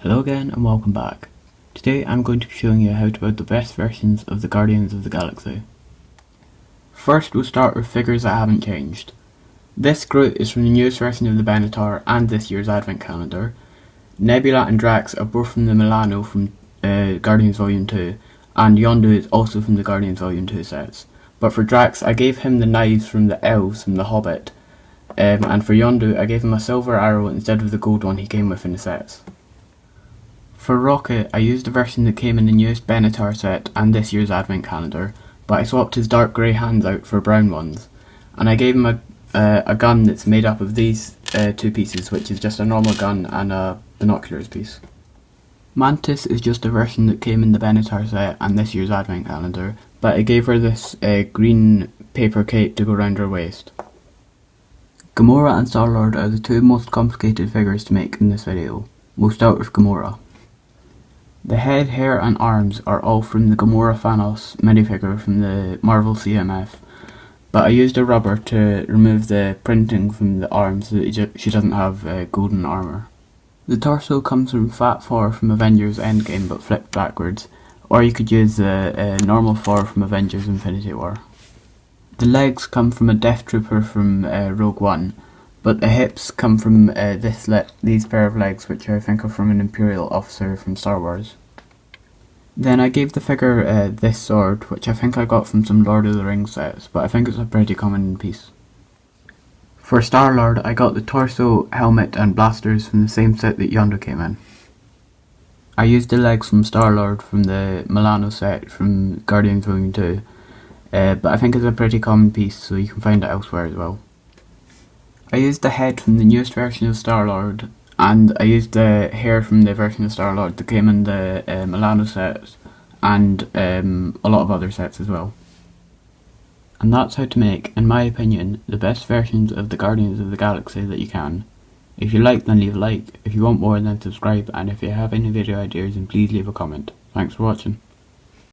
Hello again and welcome back. Today I'm going to be showing you how to build the best versions of the Guardians of the Galaxy. First we'll start with figures that haven't changed. This Groot is from the newest version of the Benatar and this year's Advent Calendar. Nebula and Drax are both from the Milano from Guardians Volume 2, and Yondu is also from the Guardians Volume 2 sets. But for Drax I gave him the knives from the elves from The Hobbit, and for Yondu I gave him a silver arrow instead of the gold one he came with in the sets. For Rocket, I used the version that came in the newest Benatar set and this year's Advent Calendar, but I swapped his dark grey hands out for brown ones, and I gave him a gun that's made up of these two pieces, which is just a normal gun and a binoculars piece. Mantis is just a version that came in the Benatar set and this year's Advent Calendar, but I gave her this green paper cape to go round her waist. Gamora and Star-Lord are the two most complicated figures to make in this video. We'll start with Gamora. The head, hair and arms are all from the Gamora Thanos minifigure from the Marvel CMF, but I used a rubber to remove the printing from the arms so that she doesn't have golden armour. The torso comes from Fat Thor from Avengers Endgame but flipped backwards, or you could use the normal Thor from Avengers Infinity War. The legs come from a Death Trooper from Rogue One, but the hips come from these pair of legs, which I think are from an Imperial officer from Star Wars. Then I gave the figure this sword, which I think I got from some Lord of the Rings sets, but I think it's a pretty common piece. For Star-Lord, I got the torso, helmet and blasters from the same set that Yondu came in. I used the legs from Star-Lord from the Milano set from Guardians Volume 2, but I think it's a pretty common piece, so you can find it elsewhere as well. I used the head from the newest version of Star-Lord, and I used the hair from the version of Star-Lord that came in the Milano sets and a lot of other sets as well. And that's how to make, in my opinion, the best versions of the Guardians of the Galaxy that you can. If you like, then leave a like. If you want more, then subscribe, and if you have any video ideas, then please leave a comment. Thanks for watching.